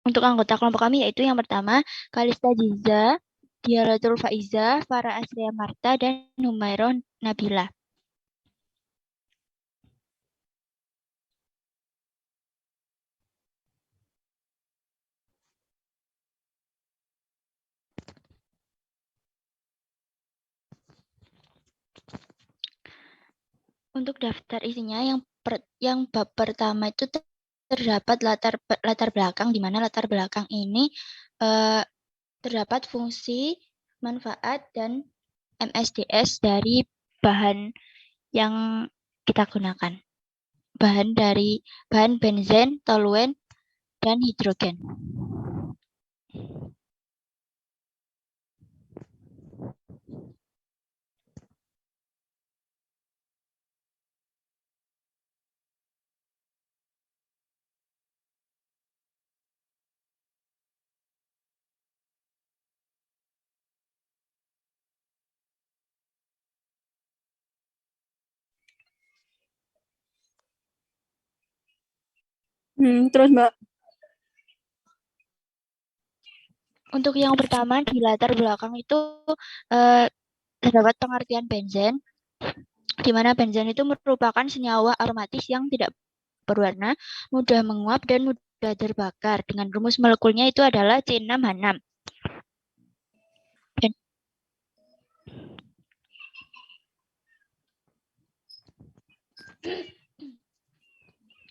untuk anggota kelompok kami yaitu yang pertama Kalista Jiza, Diaratul Faiza, Farah Asria Marta, dan Humairon Nabila. Untuk daftar isinya yang bab pertama itu terdapat latar belakang, di mana latar belakang ini terdapat fungsi, manfaat, dan MSDS dari bahan yang kita gunakan. Bahan benzen, toluen, dan hidrogen. Terus Mbak. Untuk yang pertama di latar belakang itu terdapat pengertian benzen, di mana benzen itu merupakan senyawa aromatis yang tidak berwarna, mudah menguap, dan mudah terbakar. Dengan rumus molekulnya itu adalah C6H6.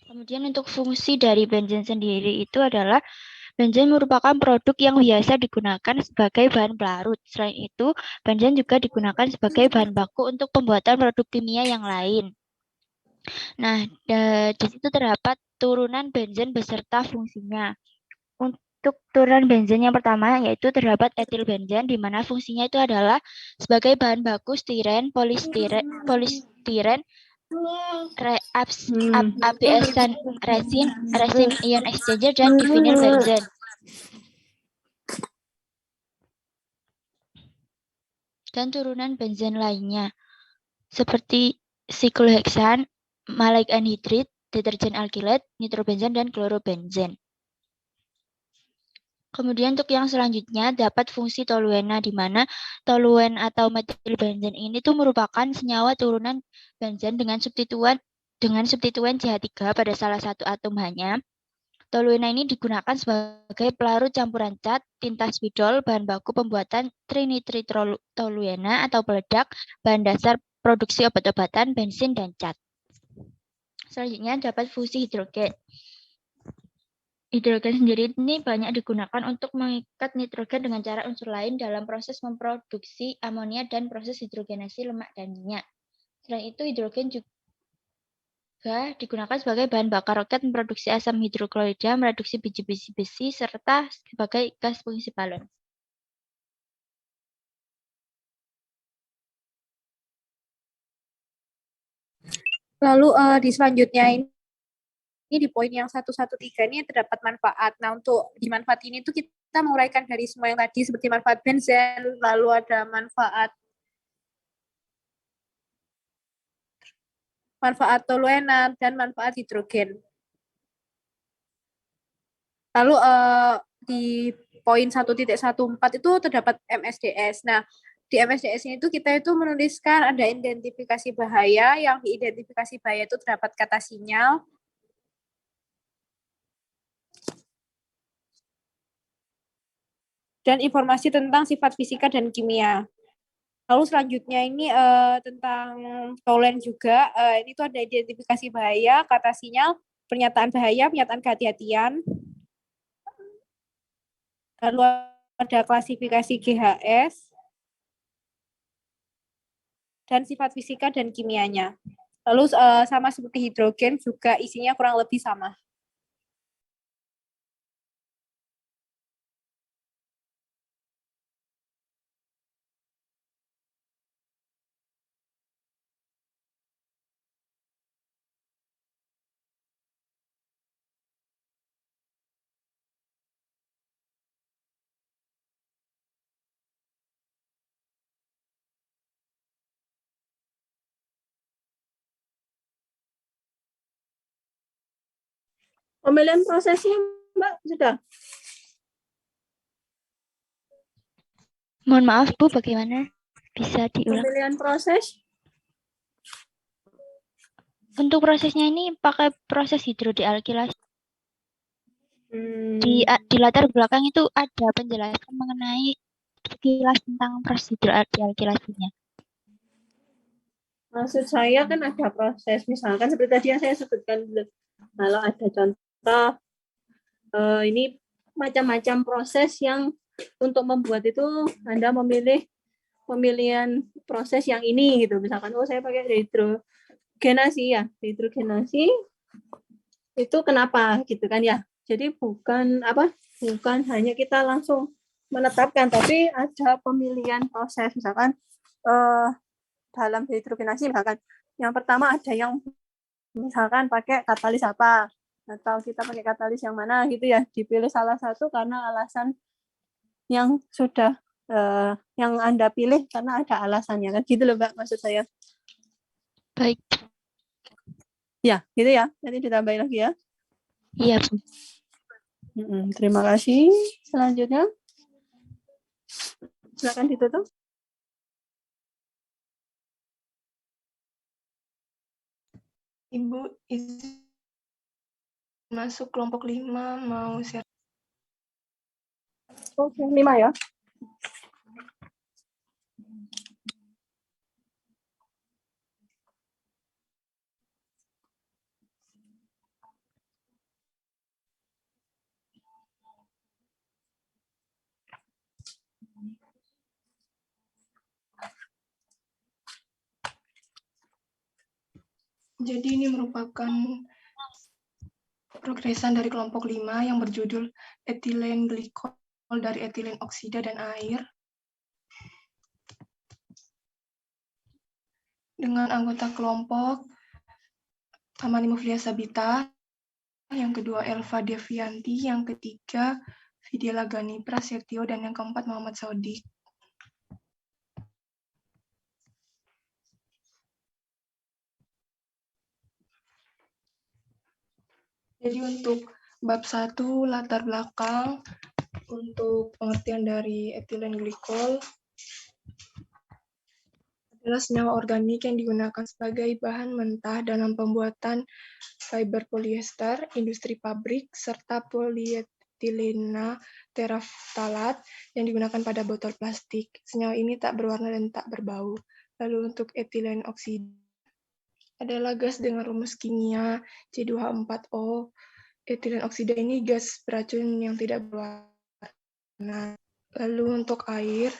Kemudian untuk fungsi dari benzen sendiri itu adalah benzen merupakan produk yang biasa digunakan sebagai bahan pelarut. Selain itu, benzen juga digunakan sebagai bahan baku untuk pembuatan produk kimia yang lain. Nah, di situ terdapat turunan benzen beserta fungsinya. Untuk turunan benzen yang pertama yaitu terdapat etil benzen, di mana fungsinya itu adalah sebagai bahan baku stiren, polistiren, ABS resin ion exchanger, dan divinyl benzen. Dan turunan benzen lainnya seperti sikloheksan, maleic anhidrid, deterjen alkilat, nitrobenzen, dan klorobenzen. Kemudian untuk yang selanjutnya dapat fungsi toluena, di mana toluen atau metilbenzen ini tuh merupakan senyawa turunan benzen dengan substituen CH3 pada salah satu atom H-nya. Toluena ini digunakan sebagai pelarut campuran cat, tinta spidol, bahan baku pembuatan trinitrotoluena atau peledak, bahan dasar produksi obat-obatan, bensin, dan cat. Selanjutnya dapat fungsi hidrogen. Hidrogen sendiri ini banyak digunakan untuk mengikat nitrogen dengan cara unsur lain dalam proses memproduksi amonia dan proses hidrogenasi lemak dan minyak. Selain itu, hidrogen juga digunakan sebagai bahan bakar roket memproduksi asam hidroklorida, mereduksi biji-biji besi, serta sebagai gas pengisi balon. Lalu di selanjutnya ini di poin yang 113 ini terdapat manfaat. Nah, untuk di manfaat ini tuh kita menguraikan dari semua yang tadi seperti manfaat benzen, lalu ada manfaat toluena dan manfaat hidrogen. Lalu di poin 1.14 itu terdapat MSDS. Nah, di MSDS ini tuh kita itu menuliskan ada identifikasi bahaya, yang diidentifikasi bahaya itu terdapat kata sinyal, dan informasi tentang sifat fisika dan kimia. Lalu selanjutnya ini tentang toluen juga, ini tuh ada identifikasi bahaya, kata sinyal, pernyataan bahaya, pernyataan kehati-hatian. Lalu ada klasifikasi GHS, dan sifat fisika dan kimianya. Lalu sama seperti hidrogen juga isinya kurang lebih sama. Pemilihan prosesnya, Mbak, sudah? Mohon maaf Bu, bagaimana? Bisa diulang? Pemilihan proses. Untuk prosesnya ini pakai proses hidrodealkilasi. Di latar belakang itu ada penjelasan mengenai sekilas tentang proses hidrodealkilasinya. Maksud saya kan ada proses, misalkan seperti tadi yang saya sebutkan dulu. Kalau ada contoh, ini macam-macam proses yang untuk membuat itu Anda memilih pemilihan proses yang ini gitu. Misalkan, oh saya pakai hidrogenasi ya, hidrogenasi itu kenapa gitu kan ya. Jadi bukan hanya kita langsung menetapkan, tapi ada pemilihan proses. Misalkan dalam hidrogenasi misalkan yang pertama ada yang misalkan pakai katalis apa atau kita pakai katalis yang mana gitu ya, dipilih salah satu karena alasan yang sudah yang Anda pilih karena ada alasannya kan gitu loh Mbak, maksud saya. Baik. Ya, gitu ya. Nanti ditambahin lagi ya. Iya Bu. Terima kasih. Selanjutnya silakan ditutup. Ibu izin masuk kelompok 5 mau share. Oke, 5 ya. Jadi ini merupakan progresan dari kelompok 5 yang berjudul etilen glikol dari etilen oksida dan air. Dengan anggota kelompok Amanimophilia sabita, yang kedua Elva Devianti, yang ketiga Vidya Lagani Prasetyo, dan yang keempat Muhammad Sodik. Jadi untuk bab 1 latar belakang untuk pengertian dari etilen glikol adalah senyawa organik yang digunakan sebagai bahan mentah dalam pembuatan fiber polyester, industri pabrik, serta polietilena tereftalat yang digunakan pada botol plastik. Senyawa ini tak berwarna dan tak berbau. Lalu untuk etilen oksida adalah gas dengan rumus kimia C2H4O. Etilen oksida ini gas beracun yang tidak berwarna. Lalu untuk air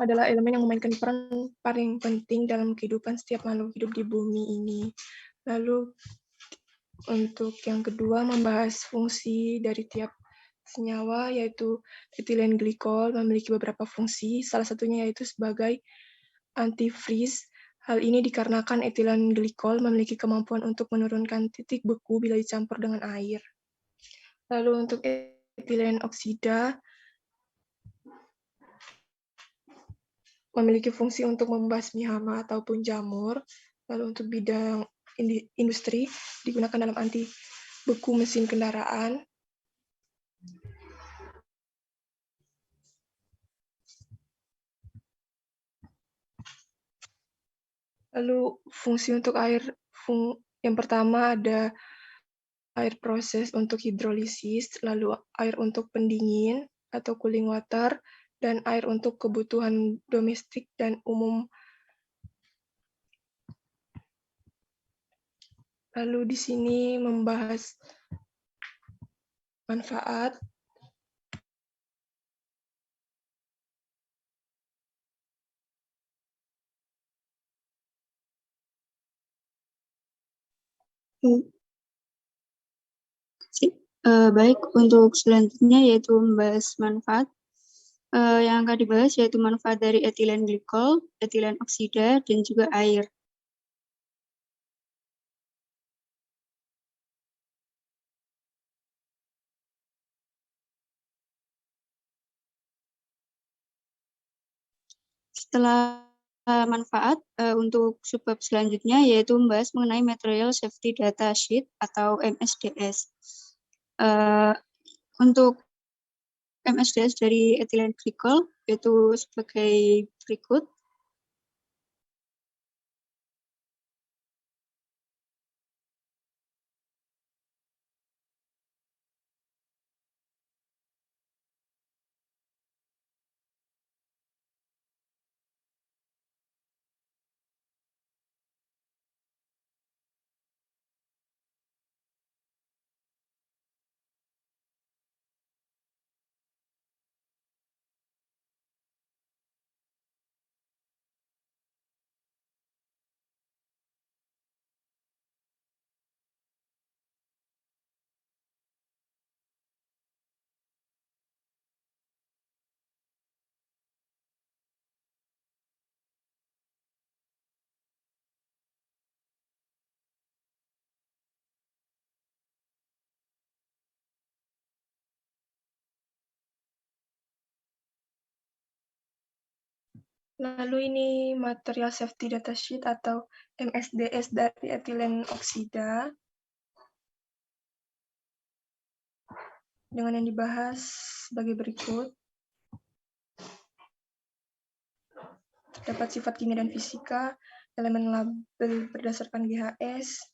adalah elemen yang memainkan peran paling penting dalam kehidupan setiap makhluk hidup di bumi ini. Lalu untuk yang kedua membahas fungsi dari tiap senyawa, yaitu etilen glikol memiliki beberapa fungsi, salah satunya yaitu sebagai antifreeze. Hal ini dikarenakan etilen glikol memiliki kemampuan untuk menurunkan titik beku bila dicampur dengan air. Lalu untuk etilen oksida memiliki fungsi untuk membasmi hama ataupun jamur. Lalu untuk bidang industri digunakan dalam anti beku mesin kendaraan. Lalu fungsi untuk air, yang pertama ada air proses untuk hidrolisis, lalu air untuk pendingin atau cooling water, dan air untuk kebutuhan domestik dan umum. Lalu di sini membahas manfaat. Baik, untuk selanjutnya yaitu membahas manfaat. Yang akan dibahas yaitu manfaat dari etilen glikol, etilen oksida, dan juga air. Setelah manfaat, untuk subbab selanjutnya yaitu membahas mengenai Material Safety Data Sheet atau MSDS. Untuk MSDS dari ethylene glycol yaitu sebagai berikut. Lalu ini material safety data sheet atau MSDS dari etilen oksida. Dengan yang dibahas sebagai berikut. Terdapat sifat kimia dan fisika, elemen label berdasarkan GHS,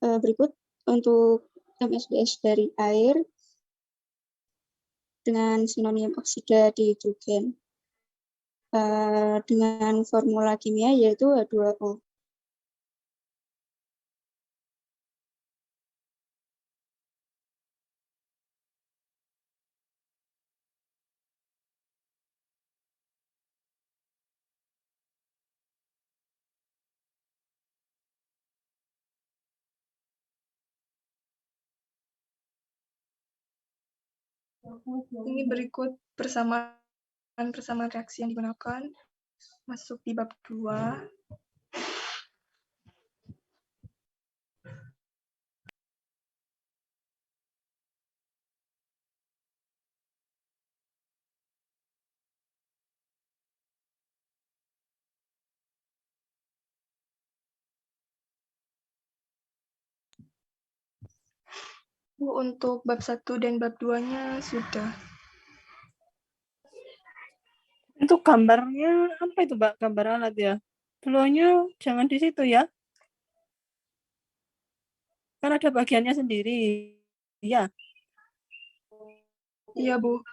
Berikut untuk MSDS dari air dengan sinonim oksida dihidrogen dengan formula kimia yaitu H2O. ini berikut persamaan reaksi yang digunakan. Masuk di bab 2. Untuk bab 1 dan bab 2-nya sudah. Untuk gambarnya apa itu, Mbak? Gambar alat ya. Dulunya jangan di situ ya. Kan ada bagiannya sendiri. Iya. Iya, Bu.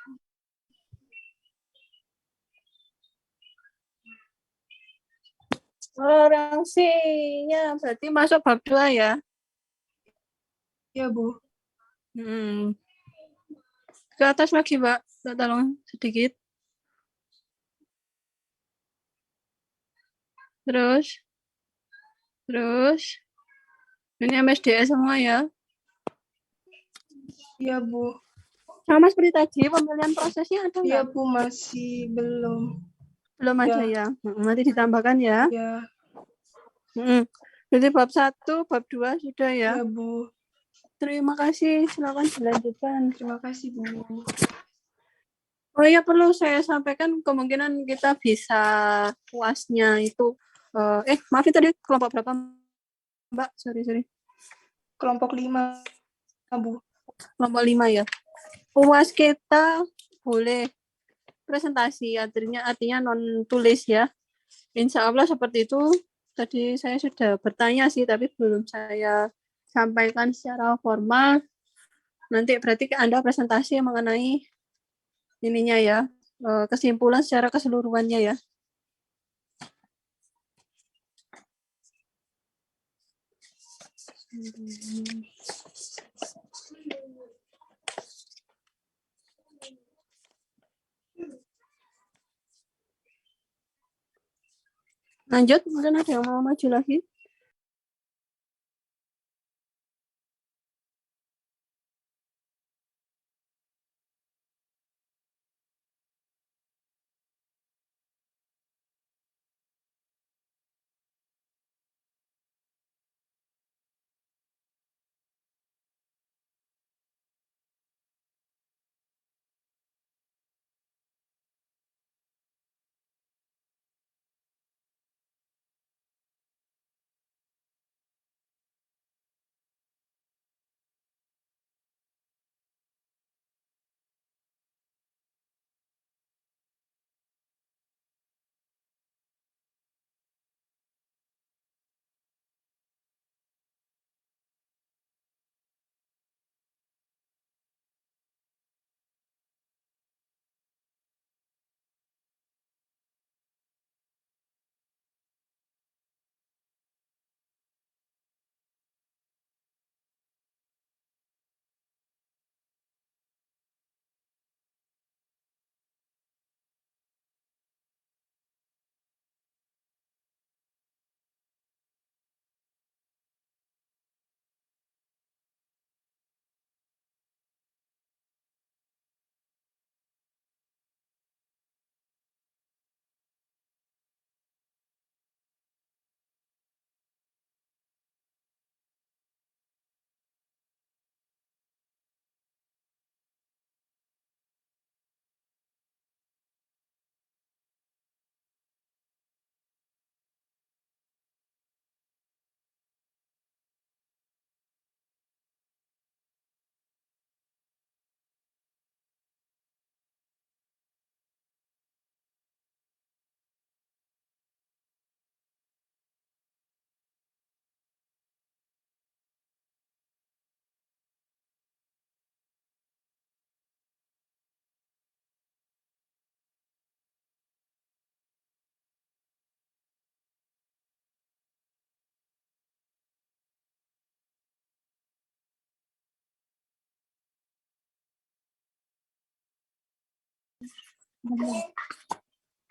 Reaksinya berarti masuk bab 2 ya. Iya, Bu. Ke atas lagi, Mbak. Tolong sedikit. Terus. Ini MSDS semua ya. Iya, Bu. Sama seperti tadi, pemilihan prosesnya ada Iya, nggak? Bu, masih belum. Belum Ya. ada ya. Nanti ditambahkan ya. Ya, Jadi bab 1, bab 2 sudah ya. iya, Bu. Terima kasih. Silakan dilanjutkan. Terima kasih, Bu. Oh iya, perlu saya sampaikan kemungkinan kita bisa UAS-nya itu maaf tadi kelompok berapa, Mbak? Sorry. Kelompok 5, Bu. Kelompok 5 ya. UAS kita boleh presentasi, artinya non tulis ya. Insya Allah seperti itu. Tadi saya sudah bertanya sih, tapi belum saya sampaikan secara formal. Nanti berarti Anda presentasi mengenai ininya ya, kesimpulan secara keseluruhannya ya. Lanjut, mungkin ada yang mau maju lagi?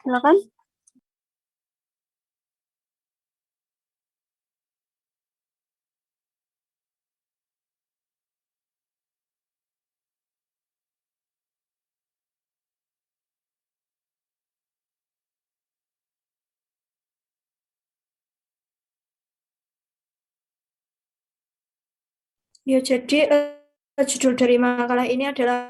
Silakan. Ya, jadi judul dari makalah ini adalah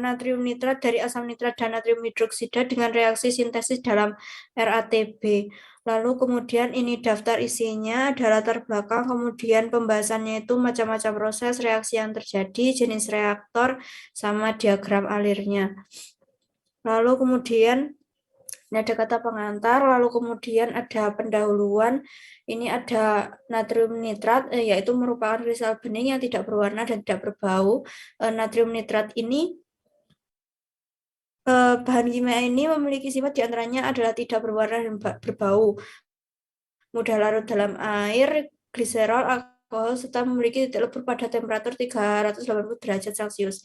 natrium nitrat dari asam nitrat dan natrium hidroksida dengan reaksi sintesis dalam RATB. Lalu kemudian ini daftar isinya, ada latar belakang, kemudian pembahasannya itu macam-macam proses, reaksi yang terjadi, jenis reaktor, sama diagram alirnya. Lalu kemudian ini ada kata pengantar, lalu kemudian ada pendahuluan. Ini ada natrium nitrat, yaitu merupakan kristal bening yang tidak berwarna dan tidak berbau. Natrium nitrat ini, bahan kimia ini memiliki sifat diantaranya adalah tidak berwarna dan berbau, mudah larut dalam air, gliserol, alkohol, serta memiliki titik lebur pada temperatur 380 derajat Celcius.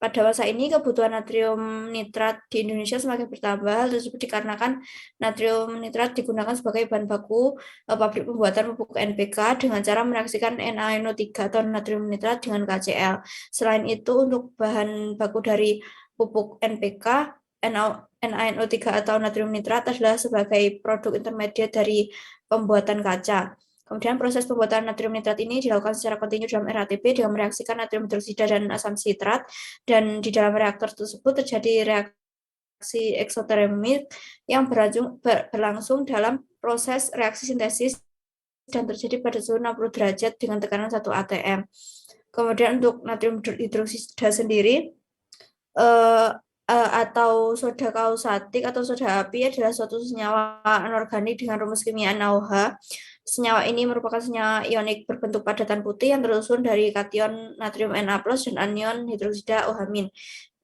Pada masa ini, kebutuhan natrium nitrat di Indonesia semakin bertambah. Hal tersebut dikarenakan natrium nitrat digunakan sebagai bahan baku pabrik pembuatan pupuk NPK dengan cara mereaksikan NaNO3 atau natrium nitrat dengan KCl. Selain itu, untuk bahan baku dari pupuk NPK, NaNO3 atau natrium nitrat adalah sebagai produk intermediat dari pembuatan kaca. Kemudian proses pembuatan natrium nitrat ini dilakukan secara kontinu dalam RATB dengan mereaksikan natrium hidroksida dan asam sitrat, dan di dalam reaktor tersebut terjadi reaksi eksotermik yang berlangsung dalam proses reaksi sintesis dan terjadi pada suhu 60 derajat dengan tekanan 1 atm. Kemudian untuk natrium hidroksida sendiri atau soda kausatik atau soda api adalah suatu senyawa anorganik dengan rumus kimia NaOH. Senyawa ini merupakan senyawa ionik berbentuk padatan putih yang tersusun dari kation natrium Na+ dan anion hidroksida OH-.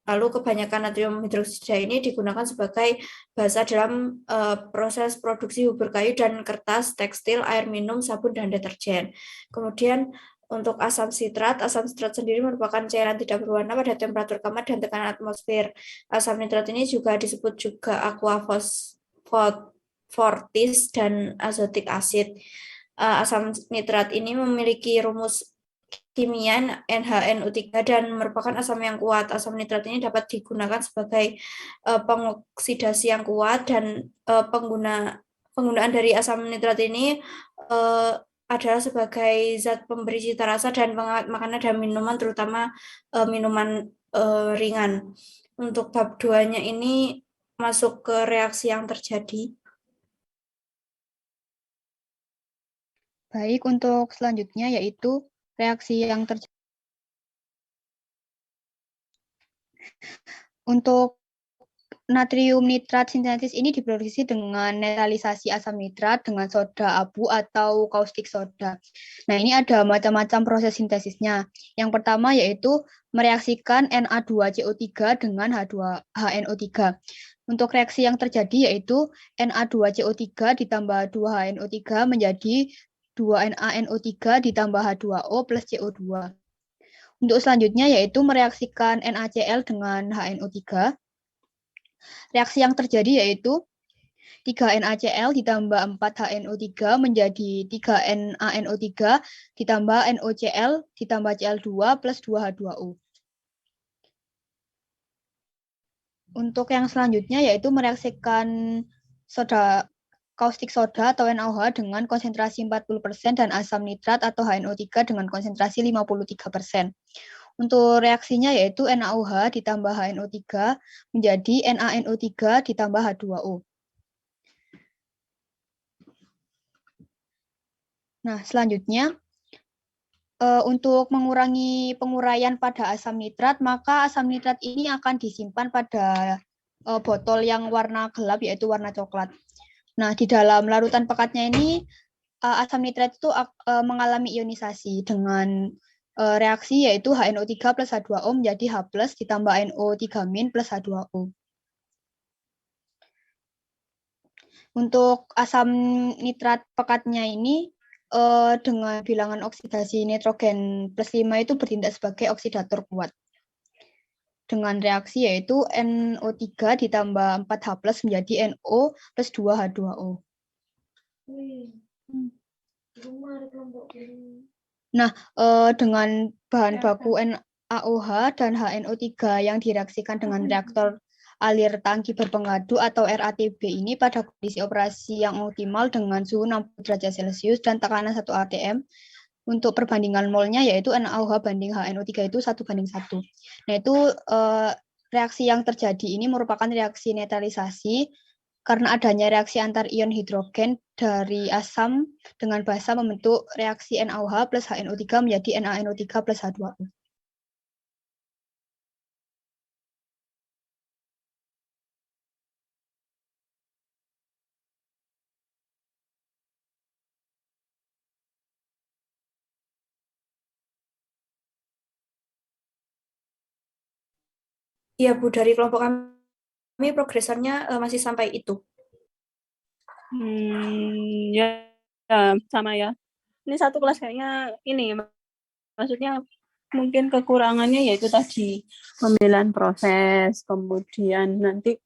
Lalu kebanyakan natrium hidroksida ini digunakan sebagai basa dalam proses produksi bubur kayu dan kertas, tekstil, air minum, sabun, dan deterjen. Kemudian Untuk asam sitrat sendiri merupakan cairan tidak berwarna pada temperatur kamar dan tekanan atmosfer. Asam nitrat ini juga disebut juga aqua fortis dan azotic acid. Asam nitrat ini memiliki rumus kimia NHNO3 dan merupakan asam yang kuat. Asam nitrat ini dapat digunakan sebagai pengoksidasi yang kuat dan penggunaan dari asam nitrat ini adalah sebagai zat pemberi cita rasa dan pengawet makanan dan minuman, terutama minuman ringan. Untuk bab 2-nya ini masuk ke reaksi yang terjadi. Baik, untuk selanjutnya yaitu reaksi yang terjadi. Untuk natrium nitrat sintetis ini diproduksi dengan netralisasi asam nitrat dengan soda abu atau kaustik soda. Nah, ini ada macam-macam proses sintesisnya. Yang pertama yaitu mereaksikan Na2CO3 dengan HNO3. Untuk reaksi yang terjadi yaitu Na2CO3 ditambah 2HNO3 menjadi 2NaNO3 ditambah H2O plus CO2. Untuk selanjutnya yaitu mereaksikan NaCl dengan HNO3. Reaksi yang terjadi yaitu 3NaCl ditambah 4HNO3 menjadi 3NaNO3 ditambah NOCl ditambah Cl2 plus 2H2O. Untuk yang selanjutnya yaitu mereaksikan kaustik soda atau NaOH dengan konsentrasi 40% dan asam nitrat atau HNO3 dengan konsentrasi 53%. Untuk reaksinya yaitu NaOH ditambah HNO3 menjadi NaNO3 ditambah H2O. Nah, selanjutnya untuk mengurangi penguraian pada asam nitrat, maka asam nitrat ini akan disimpan pada botol yang warna gelap yaitu warna coklat. Nah, di dalam larutan pekatnya ini asam nitrat itu mengalami ionisasi dengan reaksi yaitu HNO3 plus H2O menjadi H plus ditambah NO3- plus H2O. Untuk asam nitrat pekatnya ini dengan bilangan oksidasi nitrogen plus 5 itu bertindak sebagai oksidator kuat. Dengan reaksi yaitu NO3 ditambah 4H plus menjadi NO plus 2H2O. Nah, dengan bahan baku NaOH dan HNO3 yang direaksikan dengan reaktor alir tangki berpengadu atau RATB ini pada kondisi operasi yang optimal dengan suhu 60 derajat Celcius dan tekanan 1 atm. Untuk perbandingan molnya yaitu NaOH banding HNO3 itu 1:1. Nah, itu reaksi yang terjadi ini merupakan reaksi netralisasi karena adanya reaksi antar ion hidrogen dari asam dengan basa membentuk reaksi NaOH plus HNO3 menjadi NaNO3 plus H2O. Iya, Bu, dari kelompok kami progresannya masih sampai itu. Ya, sama ya. Ini satu kelas kayaknya ini, maksudnya mungkin kekurangannya yaitu tadi pemilihan proses, kemudian nanti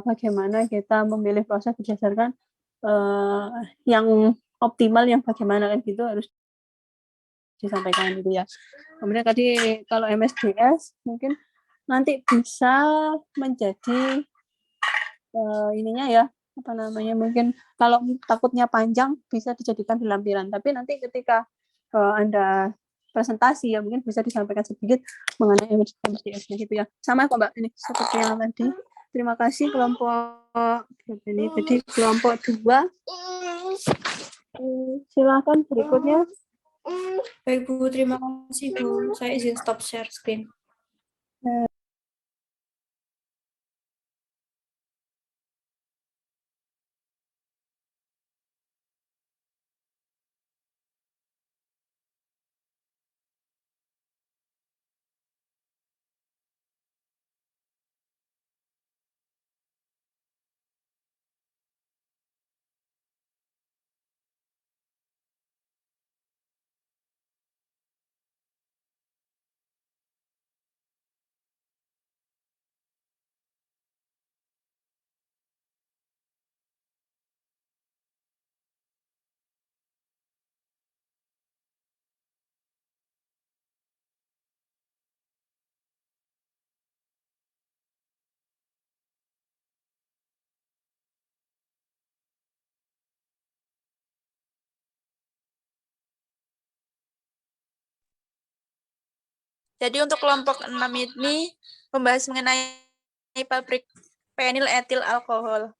bagaimana kita memilih proses berdasarkan yang optimal, yang bagaimana kan gitu harus disampaikan gitu ya. Kemudian tadi kalau MSDS mungkin nanti bisa menjadi ininya ya, apa namanya, mungkin kalau takutnya panjang bisa dijadikan lampiran, tapi nanti ketika Anda presentasi ya mungkin bisa disampaikan sedikit mengenai MSDS-nya gitu ya. Sama kok Mbak, ini seperti yang tadi. Terima kasih kelompok ini. Jadi kelompok 2. Silakan berikutnya. Baik, Bu, terima kasih, Bu. Saya izin stop share screen. Jadi untuk kelompok 6 ini membahas mengenai pabrik penil etil alkohol.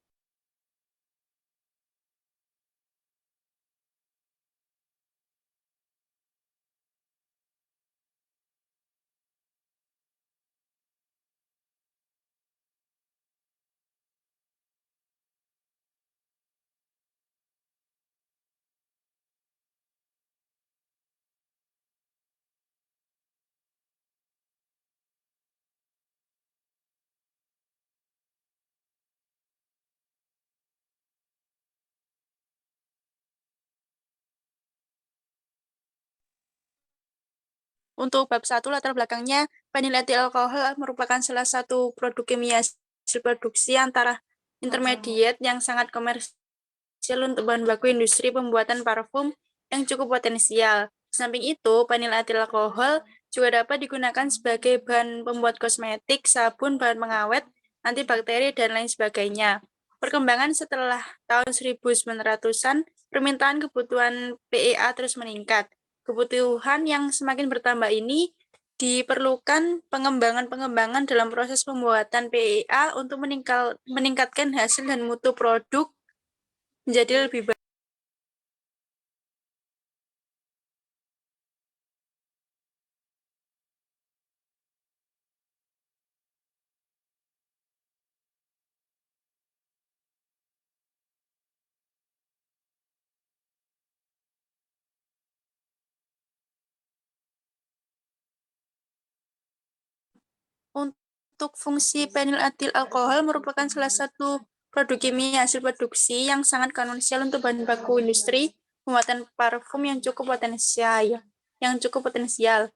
Untuk bab 1 latar belakangnya, penil etil alkohol merupakan salah satu produk kimia hasil produksi antara intermediate yang sangat komersial untuk bahan baku industri pembuatan parfum yang cukup potensial. Di samping itu, penil etil alkohol juga dapat digunakan sebagai bahan pembuat kosmetik, sabun, bahan pengawet, antibakteri, dan lain sebagainya. Perkembangan setelah tahun 1900-an, permintaan kebutuhan PEA terus meningkat. Kebutuhan yang semakin bertambah ini diperlukan pengembangan-pengembangan dalam proses pembuatan PEA untuk meningkatkan hasil dan mutu produk menjadi lebih baik. Untuk fungsi penil etil alkohol merupakan salah satu produk kimia hasil produksi yang sangat konvensional untuk bahan baku industri pembuatan parfum yang cukup potensial.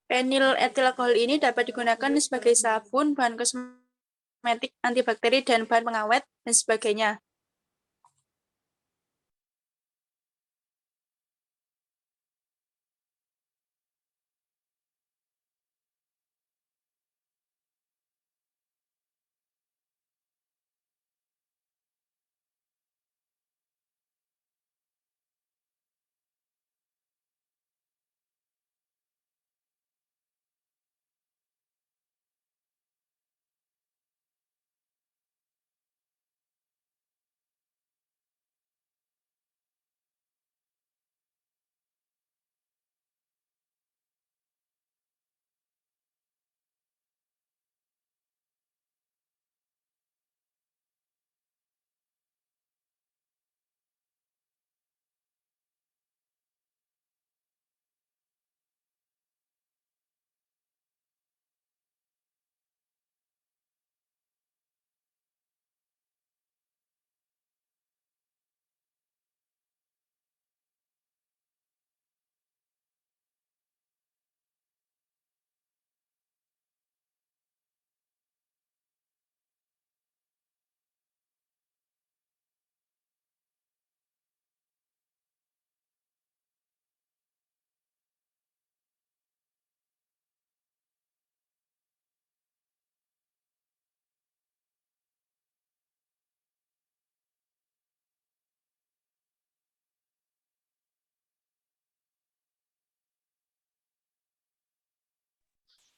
Penil etil alkohol ini dapat digunakan sebagai sabun, bahan kosmetik, antibakteri, dan bahan pengawet, dan sebagainya.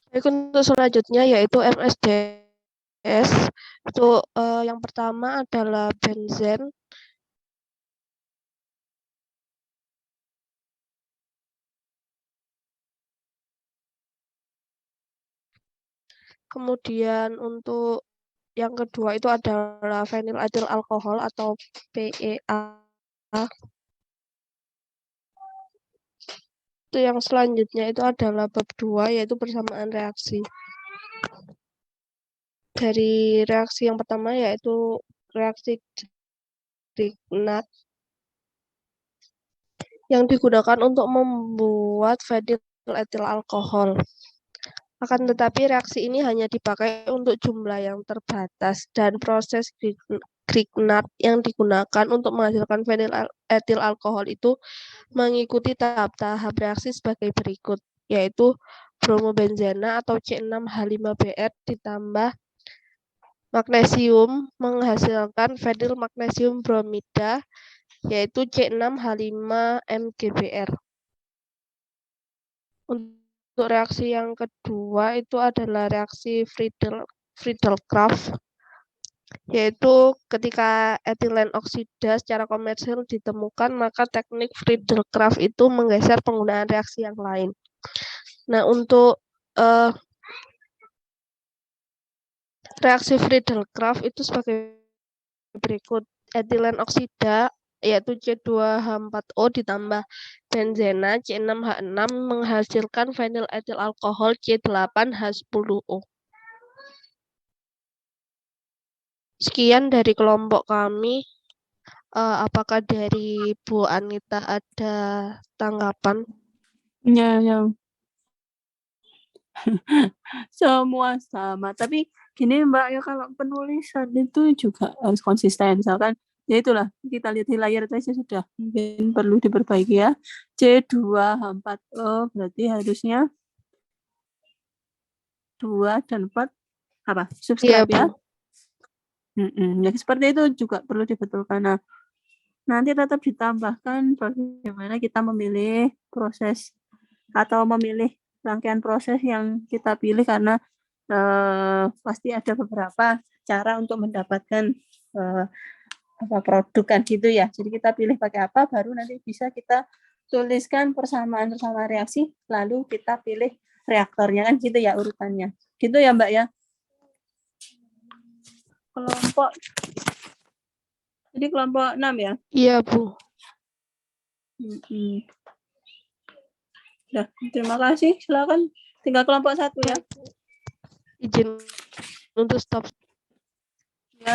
Baik, untuk selanjutnya yaitu MSDS. Untuk yang pertama adalah benzen. Kemudian untuk yang kedua itu adalah vinyl etil alkohol atau PEA. Itu yang selanjutnya itu adalah bab 2 yaitu persamaan reaksi. Dari reaksi yang pertama yaitu reaksi Grignard yang digunakan untuk membuat vinyl etil alkohol. Akan tetapi reaksi ini hanya dipakai untuk jumlah yang terbatas dan proses Grignard yang digunakan untuk menghasilkan vinyl etil alkohol itu mengikuti tahap-tahap reaksi sebagai berikut, yaitu bromobenzena atau C6H5Br ditambah magnesium menghasilkan vinyl magnesium bromida yaitu C6H5MgBr. untuk reaksi yang kedua itu adalah reaksi Friedel-Crafts, yaitu ketika etilen oksida secara komersil ditemukan, maka teknik Friedel-Crafts itu menggeser penggunaan reaksi yang lain. Nah, untuk reaksi Friedel-Crafts itu sebagai berikut. Etilen oksida yaitu C2H4O ditambah benzena C6H6 menghasilkan vinyl etil alkohol C8H10O. Sekian dari kelompok kami. Apakah dari Bu Anita ada tanggapan? Ya, ya. Semua sama. Tapi gini Mbak, ya kalau penulisan itu juga harus konsisten. Misalkan, ya itulah, kita lihat di layar saja sudah. Mungkin perlu diperbaiki ya. C2H4O berarti harusnya 2 dan 4 apa? Iya, Subscribe ya. Bu. Ya, seperti itu juga perlu dibetulkan. Nah, nanti tetap ditambahkan bagaimana kita memilih proses atau memilih rangkaian proses yang kita pilih karena pasti ada beberapa cara untuk mendapatkan produk kan gitu ya. Jadi kita pilih pakai apa, baru nanti bisa kita tuliskan persamaan reaksi, lalu kita pilih reaktornya kan gitu ya urutannya. Gitu ya Mbak ya. Kelompok, jadi kelompok 6 ya? Iya, Bu. Nah, terima kasih. Silakan. Tinggal kelompok 1 ya. Izin untuk stop. Ya.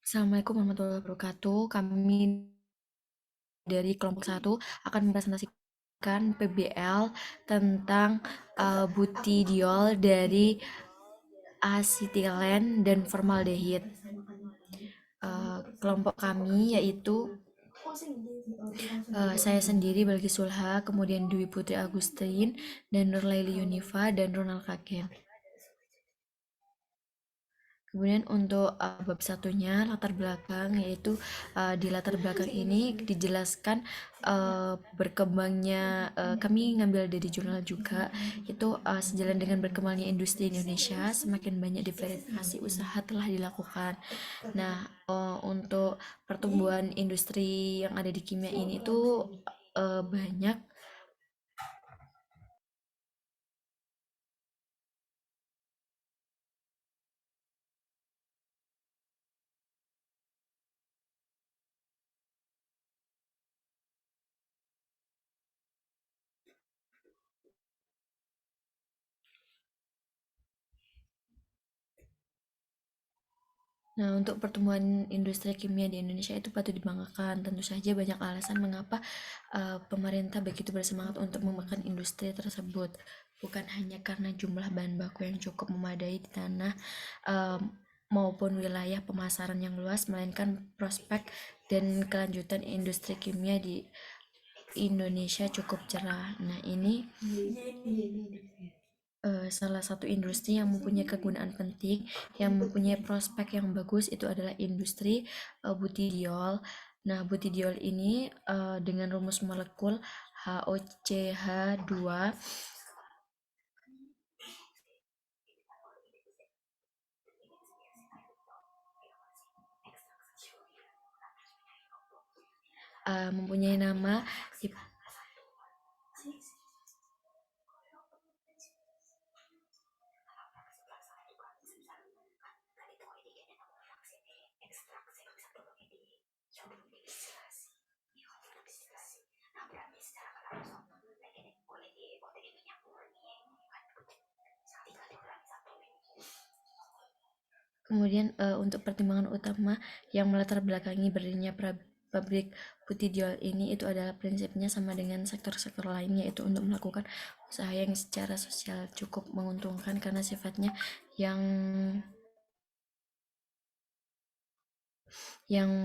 Assalamualaikum warahmatullahi wabarakatuh. Kami dari kelompok 1 akan mempresentasikan PBL tentang butydiol dari asetilen dan formaldehid. Kelompok kami yaitu saya sendiri Balki Sulha, kemudian Dwi Putri Agustin, dan Nurlaili Yunifa, dan Ronald Kagen. Kemudian untuk bab satunya latar belakang, yaitu di latar belakang ini dijelaskan berkembangnya, kami ngambil dari jurnal juga, itu sejalan dengan berkembangnya industri Indonesia, semakin banyak diversifikasi usaha telah dilakukan. Nah, untuk pertumbuhan industri yang ada di kimia ini itu banyak Nah, untuk pertumbuhan industri kimia di Indonesia itu patut dibanggakan. Tentu saja banyak alasan mengapa pemerintah begitu bersemangat untuk mengembangkan industri tersebut. Bukan hanya karena jumlah bahan baku yang cukup memadai di tanah maupun wilayah pemasaran yang luas, melainkan prospek dan kelanjutan industri kimia di Indonesia cukup cerah. Nah, ini salah satu industri yang mempunyai kegunaan penting, yang mempunyai prospek yang bagus itu adalah industri butidiol. Nah, butidiol ini dengan rumus molekul HOCH2 mempunyai nama Kemudian untuk pertimbangan utama yang melatar belakangi berdirinya pabrik butidiol ini itu adalah prinsipnya sama dengan sektor-sektor lainnya, yaitu untuk melakukan usaha yang secara sosial cukup menguntungkan karena sifatnya yang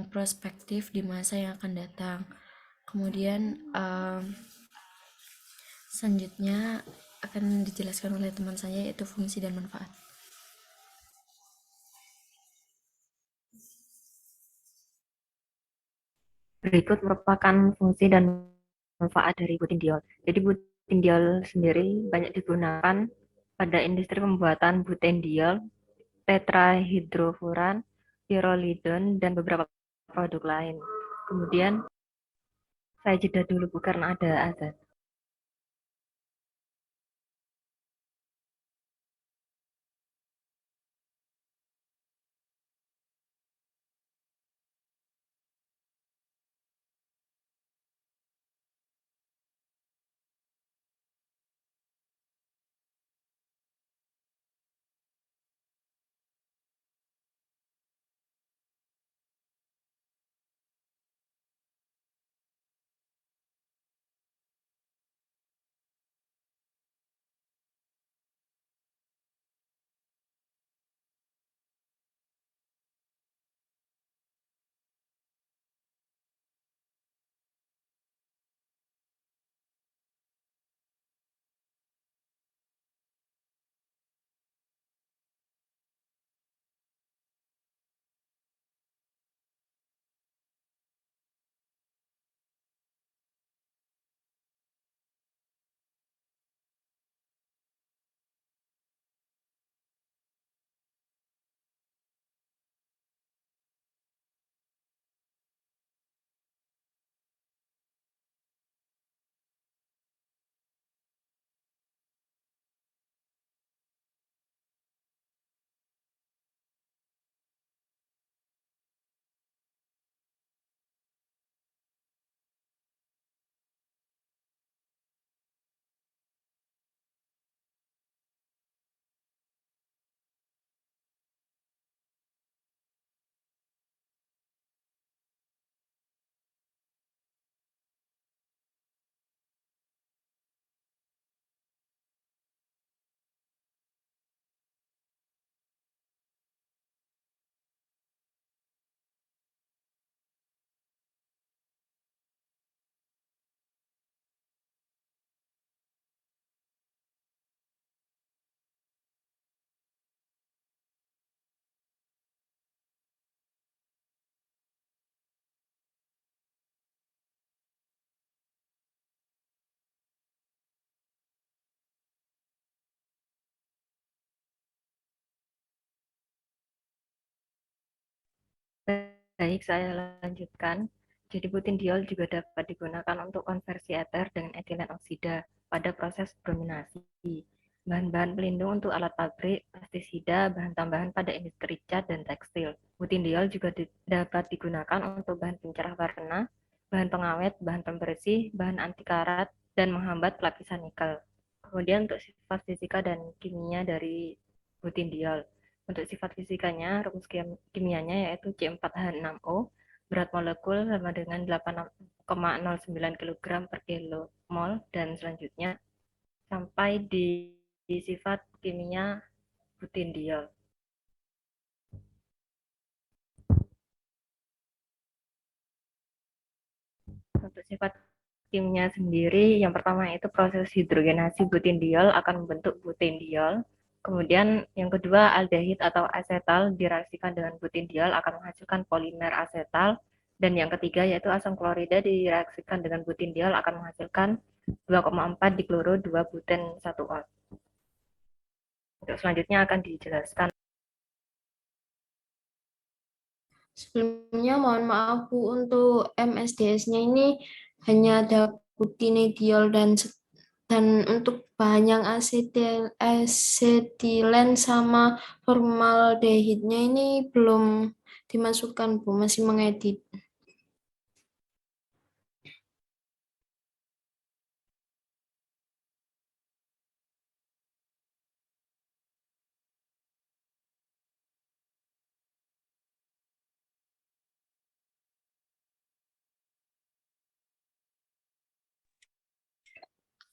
prospektif di masa yang akan datang. Kemudian selanjutnya akan dijelaskan oleh teman saya, yaitu fungsi dan manfaat. Berikut merupakan fungsi dan manfaat dari butindiol. Jadi butindiol sendiri banyak digunakan pada industri pembuatan butendiol, tetrahidrofuran, pyrrolidon, dan beberapa produk lain. Kemudian saya jeda dulu Bu karena ada azan. Baik, saya lanjutkan. Jadi butindiol juga dapat digunakan untuk konversi eter dengan etilen oksida pada proses brominasi. Bahan-bahan pelindung untuk alat pabrik, pestisida, bahan tambahan pada industri cat dan tekstil. Butindiol juga dapat digunakan untuk bahan pencerah warna, bahan pengawet, bahan pembersih, bahan anti karat, dan menghambat pelapisan nikel. Kemudian untuk sifat fisika dan kimia dari butindiol. Untuk sifat fisikanya, rumus kimianya yaitu C4H6O, berat molekul sama dengan 8,09 kg per kilo mol, dan selanjutnya sampai di sifat kimia butendiol. Untuk sifat kimia sendiri, yang pertama itu proses hidrogenasi butendiol akan membentuk butendiol. Kemudian yang kedua, aldehid atau asetal direaksikan dengan butendiol akan menghasilkan polimer asetal. Dan yang ketiga yaitu asam klorida direaksikan dengan butendiol akan menghasilkan 2,4 dikloro 2 buten 1-ol. Untuk selanjutnya akan dijelaskan. Sebelumnya mohon maaf Bu, untuk MSDS-nya ini hanya ada butenediol dan untuk bahan yang asetilen sama formaldehidnya ini belum dimasukkan Bu, masih mengedit.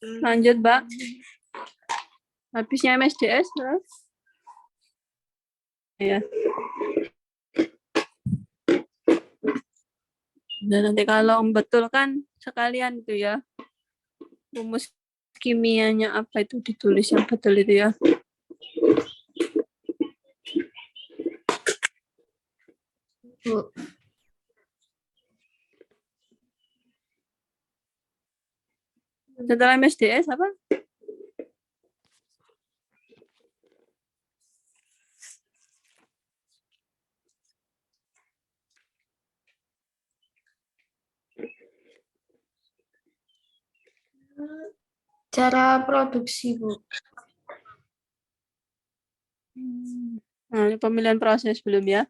Lanjut, Mbak. Habisnya MSDS, ya. Ya. Dan nanti kalau betul kan sekalian itu ya. Rumus kimianya apa itu ditulis yang betul itu ya. Bu. Setelah MSDS apa? Cara produksi, Bu. Nah, ini pemilihan proses belum ya?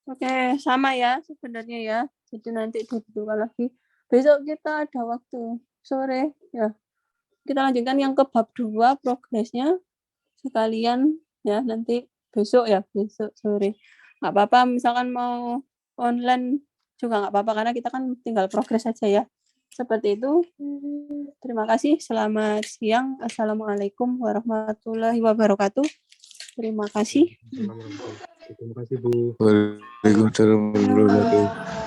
Oke, sama ya sebenarnya ya. Jadi nanti dibuka lagi. Besok kita ada waktu sore ya. Kita lanjutkan yang ke bab 2 progresnya sekalian ya, nanti besok ya, besok sore. Nggak apa-apa misalkan mau online juga nggak apa-apa karena kita kan tinggal progres saja ya. Seperti itu. Terima kasih. Selamat siang. Assalamualaikum warahmatullahi wabarakatuh. Terima kasih. Terima kasih Bu. Waalaikumsalam warahmatullahi wabarakatuh.